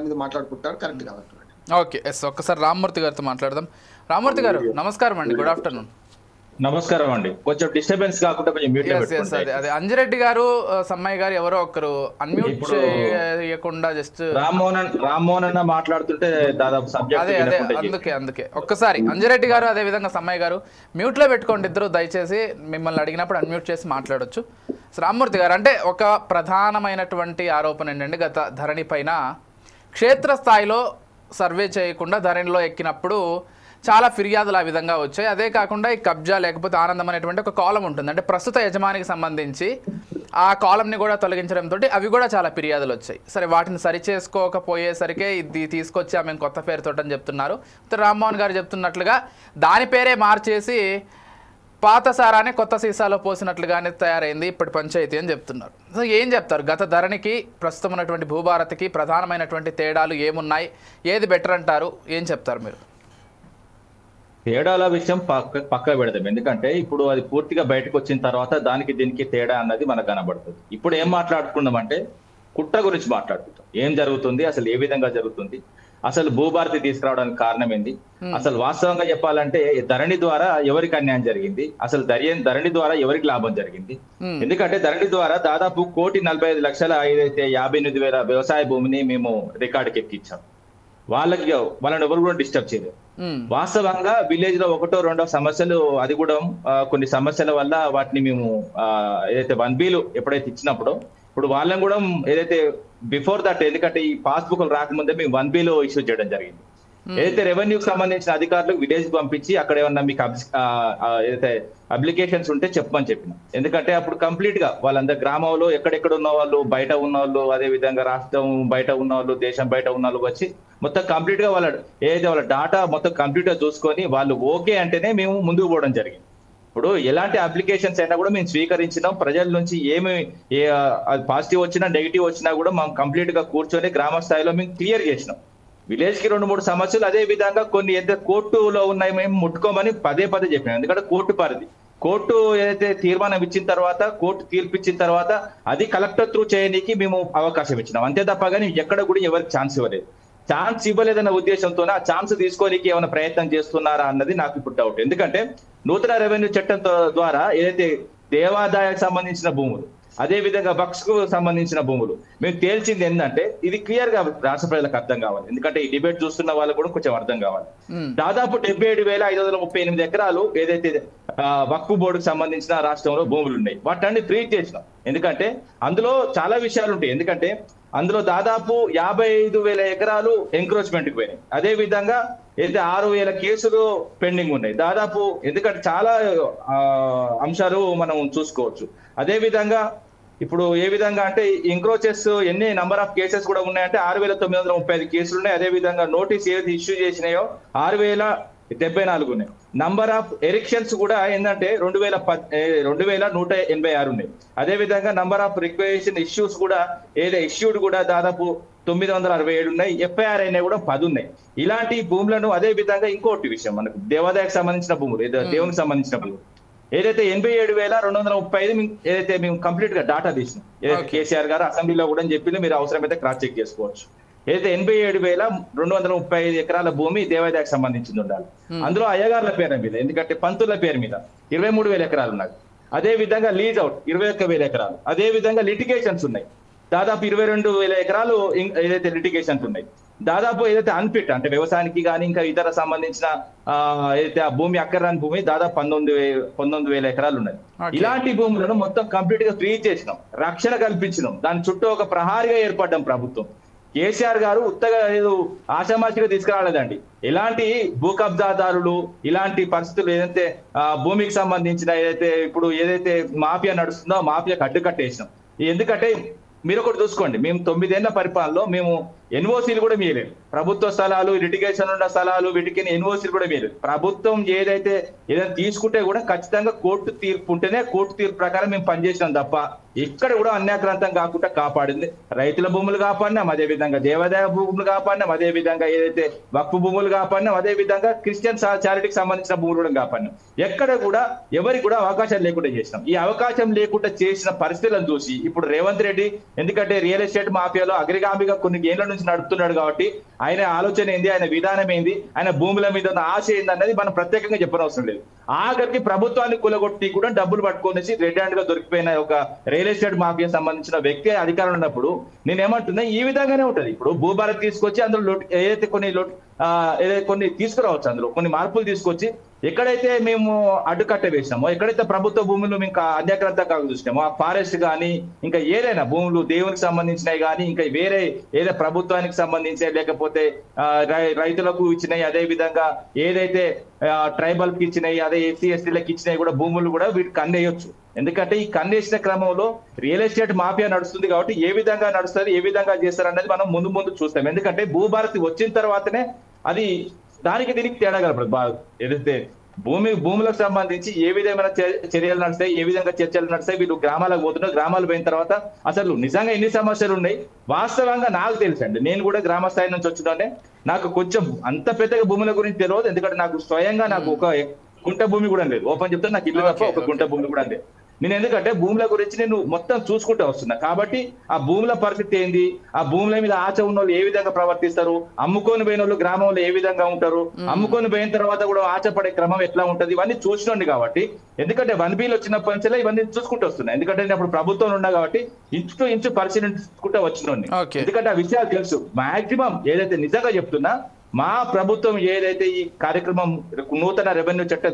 మీద మాట్లాడుకుంటారు కరెక్ట్ కాబట్టి. ఓకే ఎస్ ఒక్కసారి రామ్మూర్తి గారితో మాట్లాడదాం. రామ్మూర్తి గారు నమస్కారం అండి, గుడ్ ఆఫ్టర్నూన్. నమస్కారం అండి, కొంచెం డిస్టర్బెన్స్ కాకుండా కొంచెం మ్యూట్ లో పెట్టుకోండి. అదే అంజిరెడ్డి గారు సమ్మయ్య గారు ఎవరో ఒకరు అన్మ్యూట్ చేయకుండా జస్ట్ రామ్మోహన్ అన్న మాట్లాడుతుంటే దాదాపు సబ్జెక్ట్ అదే అందుకే ఒక్కసారి అంజిరెడ్డి గారు అదే విధంగా సమ్మయ్య గారు మ్యూట్ లో పెట్టుకోండి ఇద్దరు, దయచేసి మిమ్మల్ని అడిగినప్పుడు అన్మ్యూట్ చేసి మాట్లాడొచ్చు. రామ్మూర్తి గారు, అంటే ఒక ప్రధానమైనటువంటి ఆరోపణ ఏంటంటే గత ధరణి పైన క్షేత్రస్థాయిలో సర్వే చేయకుండా ధరణిలో ఎక్కినప్పుడు చాలా ఫిర్యాదులు ఆ విధంగా వచ్చాయి. అదే కాకుండా ఈ కబ్జా లేకపోతే ఆనందం అనేటువంటి ఒక కాలం ఉంటుంది, అంటే ప్రస్తుత యజమానికి సంబంధించి ఆ కాలంని కూడా తొలగించడంతో అవి కూడా చాలా ఫిర్యాదులు వచ్చాయి. సరే, వాటిని సరిచేసుకోకపోయేసరికే ఇది తీసుకొచ్చి ఆమె కొత్త పేరుతో అని చెప్తున్నారు. రామ్మోహన్ గారు చెప్తున్నట్లుగా దాని పేరే మార్చేసి పాత సారాన్ని కొత్త సీసాలో పోసినట్లుగానే తయారైంది ఇప్పటి పంచాయతీ అని చెప్తున్నారు. సో ఏం చెప్తారు, గత ధరణికి ప్రస్తుతం ఉన్నటువంటి భూభారతికి ప్రధానమైనటువంటి తేడాలు ఏమున్నాయి, ఏది బెటర్ అంటారు, ఏం చెప్తారు మీరు? తేడాల విషయం పక్క పెడదాం, ఎందుకంటే ఇప్పుడు అది పూర్తిగా బయటకు వచ్చిన తర్వాత దానికి దీనికి తేడా అన్నది మనకు కనబడుతుంది. ఇప్పుడు ఏం మాట్లాడుకున్నాం అంటే కుట్ర గురించి మాట్లాడుకుంటాం. ఏం జరుగుతుంది, అసలు ఏ విధంగా జరుగుతుంది, అసలు భూభారతి తీసుకురావడానికి కారణం ఏంది, అసలు వాస్తవంగా చెప్పాలంటే ధరణి ద్వారా ఎవరికి అన్యాయం జరిగింది, అసలు ధరణి ద్వారా ఎవరికి లాభం జరిగింది. ఎందుకంటే ధరణి ద్వారా దాదాపు 1,45,00,000 ఏదైతే 58,000 వ్యవసాయ భూమిని మేము రికార్డుకి ఎక్కించాం. వాళ్ళని ఎవరు కూడా డిస్టర్బ్ చేయలేదు. వాస్తవంగా విలేజ్ లో ఒకటో రెండో సమస్యలు, అది కూడా కొన్ని సమస్యల వల్ల వాటిని మేము ఏదైతే 1B ఎప్పుడైతే ఇచ్చినప్పుడు ఇప్పుడు వాళ్ళని కూడా ఏదైతే బిఫోర్ దట్, ఎందుకంటే ఈ పాస్బుక్ రాకముందే మేము 1B ఇష్యూ చేయడం జరిగింది. ఏదైతే రెవెన్యూకి సంబంధించిన అధికారులు విలేజ్ పంపించి అక్కడ ఏమన్నా మీకు ఏదైతే అప్లికేషన్స్ ఉంటే చెప్పమని చెప్పిన. ఎందుకంటే అప్పుడు కంప్లీట్ గా వాళ్ళందరూ గ్రామంలో ఎక్కడెక్కడ ఉన్న వాళ్ళు, బయట ఉన్న వాళ్ళు, అదే విధంగా రాష్ట్రం బయట ఉన్న వాళ్ళు, దేశం బయట ఉన్న వాళ్ళు వచ్చి మొత్తం కంప్లీట్ గా ఏదైతే వాళ్ళ డాటా మొత్తం కంప్లీట్ గా చూసుకొని వాళ్ళు ఓకే అంటేనే మేము ముందుకు పోవడం జరిగింది. ఇప్పుడు ఎలాంటి అప్లికేషన్స్ అయినా కూడా మేము స్వీకరించినాం. ప్రజల నుంచి ఏమి పాజిటివ్ వచ్చినా నెగిటివ్ వచ్చినా కూడా మనం కంప్లీట్ గా కూర్చొని గ్రామ స్థాయిలో మేము క్లియర్ చేసినాం. విలేజ్ కి 2-3 సమస్యలు, అదే విధంగా కొన్ని ఏదైతే కోర్టులో ఉన్నాయి మేము ముట్టుకోమని పదే చెప్పినాం. ఎందుకంటే కోర్టు పరిధి, కోర్టు ఏదైతే తీర్మానం ఇచ్చిన తర్వాత, కోర్టు తీర్పు ఇచ్చిన తర్వాత అది కలెక్టర్ త్రూ చేయడానికి మేము అవకాశం ఇచ్చినాం. అంతే తప్ప కానీ ఎక్కడ కూడా ఎవరికి ఛాన్స్ ఇవ్వలేదు. ఛాన్స్ ఇవ్వలేదన్న ఉద్దేశంతోనే ఆ ఛాన్స్ తీసుకోనికి ఏమైనా ప్రయత్నం చేస్తున్నారా అన్నది నాకు ఇప్పుడు డౌట్. ఎందుకంటే నూతన రెవెన్యూ చట్టం ద్వారా ఏదైతే దేవాదాయానికి సంబంధించిన భూములు, అదే విధంగా వక్ఫ్ కు సంబంధించిన భూములు మేము తేల్చింది ఏంటంటే ఇది క్లియర్ గా రాష్ట్ర ప్రజలకు అర్థం కావాలి. ఎందుకంటే ఈ డిబేట్ చూస్తున్న వాళ్ళకు కూడా కొంచెం అర్థం కావాలి. దాదాపు 77,538 ఎకరాలు ఏదైతే వక్ఫ్ బోర్డుకు సంబంధించిన రాష్ట్రంలో భూములు ఉన్నాయి, వాటిని ఫ్రీజ్ చేసినాం. ఎందుకంటే అందులో చాలా విషయాలు ఉంటాయి. ఎందుకంటే అందులో దాదాపు 55,000 ఎకరాలు ఎంక్రోచ్మెంట్ కి పోయినాయి. అదే విధంగా అయితే 6,000 కేసులు పెండింగ్ ఉన్నాయి దాదాపు. ఎందుకంటే చాలా అంశాలు మనం చూసుకోవచ్చు. అదే విధంగా ఇప్పుడు ఏ విధంగా అంటే ఎంక్రోచెస్ ఎన్ని నంబర్ ఆఫ్ కేసెస్ కూడా ఉన్నాయంటే 6,935 కేసులు ఉన్నాయి. అదే విధంగా నోటీస్ ఏది ఇష్యూ చేసినాయో 6,074 ఉన్నాయి. నంబర్ ఆఫ్ ఎరిక్షన్స్ కూడా ఏంటంటే 2,186 ఉన్నాయి. అదే విధంగా నంబర్ ఆఫ్ రిక్వెషన్ ఇష్యూస్ కూడా ఇష్యూడ్ కూడా దాదాపు 967 ఉన్నాయి. FIR అయినాయి కూడా 10 ఉన్నాయి. ఇలాంటి భూములను, అదే విధంగా ఇంకోటి విషయం మనకు దేవాదాయకు సంబంధించిన భూములు, దేవునికి సంబంధించిన భూములు ఏదైతే 87,235 ఏదైతే మేము కంప్లీట్ గా డాటా తీసినాం. కేసీఆర్ గారు అసెంబ్లీలో కూడా చెప్పింది, మీరు అవసరమైతే క్రాస్ చెక్ చేసుకోవచ్చు. ఏదైతే 87,235 ఎకరాల భూమి దేవాదాయకు సంబంధించింది ఉండాలి. అందులో అయ్యగారుల పేరు మీద, ఎందుకంటే పంతుల పేరు మీద 23,000 ఎకరాలు ఉన్నాయి. అదే విధంగా లీజ్ అవుట్ 21,000 ఎకరాలు. అదే విధంగా లిటిగేషన్స్ ఉన్నాయి దాదాపు 22,000 ఎకరాలు ఏదైతే లిటిగేషన్స్ ఉన్నాయి. దాదాపు ఏదైతే అన్ఫిట్ అంటే వ్యవసాయానికి కానీ ఇంకా ఇతర సంబంధించిన ఏదైతే ఆ భూమి అక్కరాని భూమి దాదాపు 19,000 ఎకరాలు ఉన్నాయి. ఇలాంటి భూములను మొత్తం కంప్లీట్ గా ఫ్రీ చేసినాం, రక్షణ కల్పించినాం. దాని చుట్టూ ఒక ప్రహారీగా ఏర్పడ్డాం ప్రభుత్వం. కేసీఆర్ గారు ఉత్తగా ఏదో ఆషామాషిగా తీసుకురాలేదండి. ఎలాంటి భూ కబ్జాదారులు, ఇలాంటి పరిస్థితులు ఏదైతే భూమికి సంబంధించిన ఇప్పుడు ఏదైతే మాఫియా నడుస్తుందో మాఫియాకి అడ్డుకట్టేసినాం. ఎందుకంటే మీరు ఒకటి చూసుకోండి, మేము 9 ఏళ్ల పరిపాలనలో మేము ఎన్ఓసీలు కూడా మీయలేదు. ప్రభుత్వ స్థలాలు, లిటిగేషన్ ఉన్న స్థలాలు, వీటికి ఎన్ఓసీలు కూడా మీయలేదు. ప్రభుత్వం ఏదైనా తీసుకుంటే కూడా ఖచ్చితంగా కోర్టు తీర్పు ఉంటేనే కోర్టు తీర్పు ప్రకారం మేము పనిచేసినాం తప్ప ఇక్కడ కూడా అన్యాక్రాంతం కాకుండా కాపాడింది. రైతుల భూములు కాపాడినాం, అదే విధంగా దేవాదాయ భూములు కాపాడినాం, అదే విధంగా ఏదైతే వక్ఫ్ భూములు కాపాడినాం, అదే విధంగా క్రిస్టియన్ చారిటీకి సంబంధించిన భూములు కూడా కాపాడినాం. ఎక్కడ కూడా ఎవరికి కూడా అవకాశం లేకుండా చేసినాం. ఈ అవకాశం లేకుండా చేసిన పరిస్థితులను చూసి ఇప్పుడు రేవంత్ రెడ్డి, ఎందుకంటే రియల్ ఎస్టేట్ మాఫియాలో అగ్రగామిగా కొన్ని ఏళ్ల నుంచి నడుపుతున్నాడు కాబట్టి ఆయన ఆలోచన ఏంది, ఆయన విధానం ఏంది, ఆయన భూముల మీద ఉన్న ఆశ ఏంది అన్నది మనం ప్రత్యేకంగా చెప్పనవసరం లేదు. ఆఖరికి ప్రభుత్వాన్ని కూలగొట్టి కూడా డబ్బులు పట్టుకొనేసి రెడ్ హ్యాండ్ గా దొరికిపోయిన ఒక రియల్ ఎస్టేట్ మాఫియా సంబంధించిన వ్యక్తి అధికారంలో ఉన్నప్పుడు నేనేమంటున్నా ఈ విధంగానే ఉంటది. ఇప్పుడు భూభారత్ తీసుకొచ్చి అందులో ఏదైతే కొన్ని తీసుకురావచ్చు, అందులో కొన్ని మార్పులు తీసుకొచ్చి ఎక్కడైతే మేము అడ్డుకట్ట వేసినామో, ఎక్కడైతే ప్రభుత్వ భూములు ఇంకా అన్యాక్రాంత కాగా చూసినామో ఆ ఫారెస్ట్ కానీ ఇంకా ఏదైనా భూములు దేవునికి సంబంధించినవి కానీ ఇంకా వేరే ఏదైతే ప్రభుత్వానికి సంబంధించి లేకపోతే రైతులకు ఇచ్చినాయి, అదే విధంగా ఏదైతే ట్రైబల్ కి ఇచ్చినాయి, అదే ఎస్సీ ఎస్టీలకు ఇచ్చినాయి కూడా భూములు కూడా వీటికి కన్నేయొచ్చు. ఎందుకంటే ఈ కన్నేసిన క్రమంలో రియల్ ఎస్టేట్ మాఫియా నడుస్తుంది కాబట్టి ఏ విధంగా నడుస్తుంది, ఏ విధంగా చేస్తారు అనేది మనం ముందు చూస్తాం. ఎందుకంటే భూభారతి వచ్చిన తర్వాతనే అది దానికి దీనికి తేడా కలపదు. ఏదైతే భూములకు సంబంధించి ఏ విధమైన చర్యలు నడుస్తాయి, ఏ విధంగా చర్చలు నడుస్తాయి, వీళ్ళు గ్రామాలకు పోతున్నారు. గ్రామాలు పోయిన తర్వాత అసలు నిజంగా ఎన్ని సమస్యలు ఉన్నాయి వాస్తవంగా నాకు తెలుసండి. నేను కూడా గ్రామ స్థాయి నుంచి వచ్చిందంటే నాకు కొంచెం అంత పెద్దగా భూముల గురించి తెలియదు. ఎందుకంటే నాకు స్వయంగా నాకు ఒక గుంట భూమి కూడా లేదు. ఓపెన్ చెప్తే నాకు ఇల్లు తప్ప ఒక గుంట భూమి కూడా లేదు. నేను ఎందుకంటే భూముల గురించి నేను మొత్తం చూసుకుంటూ వస్తున్నా కాబట్టి ఆ భూముల పరిస్థితి ఏంది, ఆ భూముల మీద ఆశ ఉన్న వాళ్ళు ఏ విధంగా ప్రవర్తిస్తారు, అమ్ముకొని పోయిన వాళ్ళు గ్రామంలో ఏ విధంగా ఉంటారు, అమ్ముకొని పోయిన తర్వాత కూడా ఆశపడే క్రమం ఎట్లా ఉంటది, ఇవన్నీ చూసినండి. కాబట్టి ఎందుకంటే 1B వచ్చినప్పటి నుంచి ఇవన్నీ చూసుకుంటూ వస్తున్నాయి. ఎందుకంటే నేను అప్పుడు ప్రభుత్వంలో ఉన్నా కాబట్టి ఇంచు పరిశీలించుకుంటూ వచ్చినండి. ఎందుకంటే ఆ విషయాలు తెలుసు. మాక్సిమం ఏదైతే నిజంగా చెప్తున్నా మా ప్రభుత్వం ఏదైతే ఈ కార్యక్రమం నూతన రెవెన్యూ చట్టం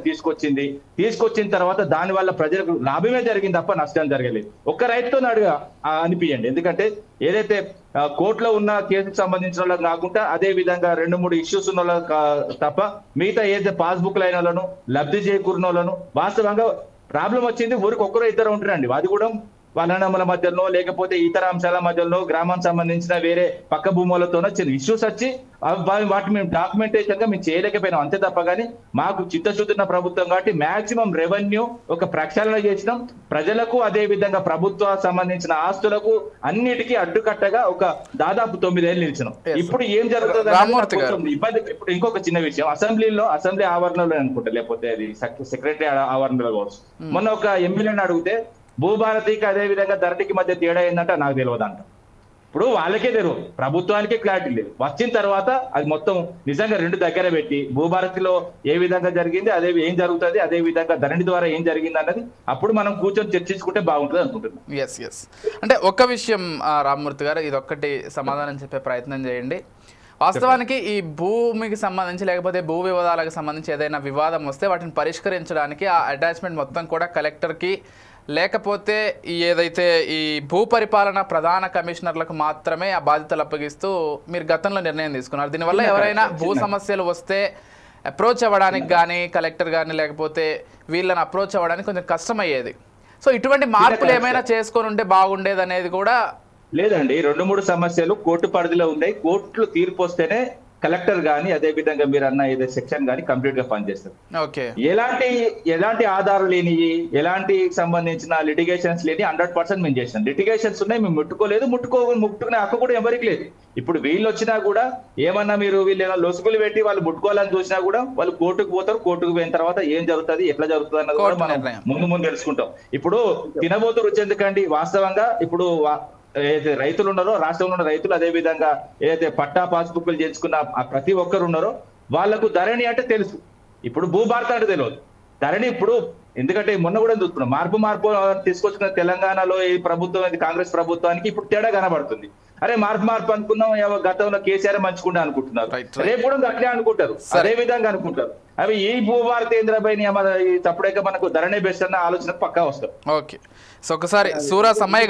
తీసుకొచ్చిన తర్వాత దాని వల్ల ప్రజలకు లాభమే జరిగింది తప్ప నష్టం జరగలేదు. ఒక్క రైతుతో అనిపించండి. ఎందుకంటే ఏదైతే కోర్టులో ఉన్న కేసుకు సంబంధించిన వాళ్ళకి కాకుండా అదే విధంగా 2-3 ఇష్యూస్ ఉన్న వాళ్ళకి తప్ప మిగతా ఏదైతే పాస్బుక్లు అయిన వాళ్ళను, లబ్ధి చేకూరిన వాళ్ళను వాస్తవంగా ప్రాబ్లం వచ్చింది ఊరికి ఒక్కరో ఇద్దరు ఉంటారండి. అది కూడా వననముల మధ్యలో లేకపోతే ఇతర అంశాల మధ్యలో గ్రామానికి సంబంధించిన వేరే పక్క భూములతోనో చిన్న ఇష్యూస్ వచ్చి వాటిని మేము డాక్యుమెంటేషన్ గా మేము చేయలేకపోయినాం. అంతే తప్ప కానీ మాకు చిత్తశుద్ధి ఉన్న ప్రభుత్వం కాబట్టి మాక్సిమం రెవెన్యూ ఒక ప్రక్షాళన చేసినాం. ప్రజలకు అదే విధంగా ప్రభుత్వ సంబంధించిన ఆస్తులకు అన్నిటికీ అడ్డుకట్టగా ఒక దాదాపు 9 ఏళ్ళు నిలిచినాం. ఇప్పుడు ఏం జరుగుతుంది ఇబ్బంది. ఇప్పుడు ఇంకొక చిన్న విషయం, అసెంబ్లీ ఆవరణలో అనుకుంటా, లేకపోతే అది సెక్రటరీ ఆవరణలో కావచ్చు. మొన్న ఒక ఎమ్మెల్యేని అడిగితే భూభారతికి అదే విధంగా ధరణికి మధ్య తేడా ఏంటంటే నాకు తెలియదంట. ఇప్పుడు వాళ్ళకే తెలియదు, ప్రభుత్వానికే క్లారిటీ లేదు. వచ్చిన తర్వాత అది మొత్తం నిజంగా 2 దగ్గర పెట్టి భూభారతిలో ఏ విధంగా జరిగింది, అదే ఏం జరుగుతుంది, అదే విధంగా ధరణి ద్వారా ఏం జరిగింది అన్నది అప్పుడు మనం కూర్చొని చర్చించుకుంటే బాగుంటుంది అనుకుంటున్నాం. ఎస్ అంటే ఒక్క విషయం రామ్మూర్తి గారు, ఇది ఒక్కటి సమాధానం చెప్పే ప్రయత్నం చేయండి. వాస్తవానికి ఈ భూమికి సంబంధించి లేకపోతే భూ వివాదాలకు సంబంధించి ఏదైనా వివాదం వస్తే వాటిని పరిష్కరించడానికి ఆ అటాచ్మెంట్ మొత్తం కూడా కలెక్టర్కి లేకపోతే ఏదైతే ఈ భూ పరిపాలన ప్రధాన కమిషనర్లకు మాత్రమే ఆ బాధ్యతలు అప్పగిస్తూ మీరు గతంలో నిర్ణయం తీసుకున్నారు. దీనివల్ల ఎవరైనా భూ సమస్యలు వస్తే అప్రోచ్ అవ్వడానికి కానీ కలెక్టర్ కానీ లేకపోతే వీళ్ళని అప్రోచ్ అవ్వడానికి కొంచెం కష్టమయ్యేది. సో ఇటువంటి మార్పులు ఏమైనా చేసుకొని ఉంటే బాగుండేది అనేది కూడా లేదండి. 2-3 సమస్యలు కోర్టు పరిధిలో ఉన్నాయి. కోర్టులు తీర్పు వస్తేనే కలెక్టర్ గానీ అదే విధంగా మీరు అన్న ఏదో సెక్షన్ గానీ కంప్లీట్ గా పనిచేస్తారు. ఎలాంటి ఆధారం లేని, ఎలాంటి సంబంధించిన లిటిగేషన్స్ లేని 100% మేము చేసినాం. లిటిగేషన్స్ ఉన్నాయి, మేము ముట్టుకునే హక్కు కూడా ఎవరికి లేదు. ఇప్పుడు వీళ్ళు వచ్చినా కూడా ఏమన్నా మీరు వీళ్ళు లొసుగులు పెట్టి వాళ్ళు ముట్టుకోవాలని చూసినా కూడా వాళ్ళు కోర్టుకు పోతారు. కోర్టుకు పోయిన తర్వాత ఏం జరుగుతుంది, ఎట్లా జరుగుతుంది అన్నది కూడా మనం ముందు తెలుసుకుంటాం. ఇప్పుడు తినబోతు రుచి ఎందుకండి, వాస్తవంగా ఇప్పుడు ఏదైతే రైతులు ఉన్నారో రాష్ట్రంలో ఉన్న రైతులు, అదే విధంగా ఏదైతే పట్టా పాస్బుక్లు చేసుకున్న ప్రతి ఒక్కరు ఉన్నారో వాళ్లకు ధరణి అంటే తెలుసు. ఇప్పుడు భూభారత అంటే తెలియదు. ధరణి ఇప్పుడు ఎందుకంటే మొన్న కూడా చూస్తున్నాం, మార్పు తీసుకొచ్చుకున్న తెలంగాణలో ఈ ప్రభుత్వం కాంగ్రెస్ ప్రభుత్వానికి ఇప్పుడు తేడా కనబడుతుంది. అరే మార్పు అనుకున్నాం, గతంలో కేసీఆర్ మంచుకుంటా అనుకుంటున్నారు, రేపు కూడా అట్లే అనుకుంటారు, అదే విధంగా అనుకుంటారు. అవి ఈ భూభారత కేంద్రపైన తప్పుడైతే మనకు ధరణి బెస్ట్ అన్న ఆలోచన పక్కా వస్తారు. ఓకే, సో ఒకసారి సూరా సమయ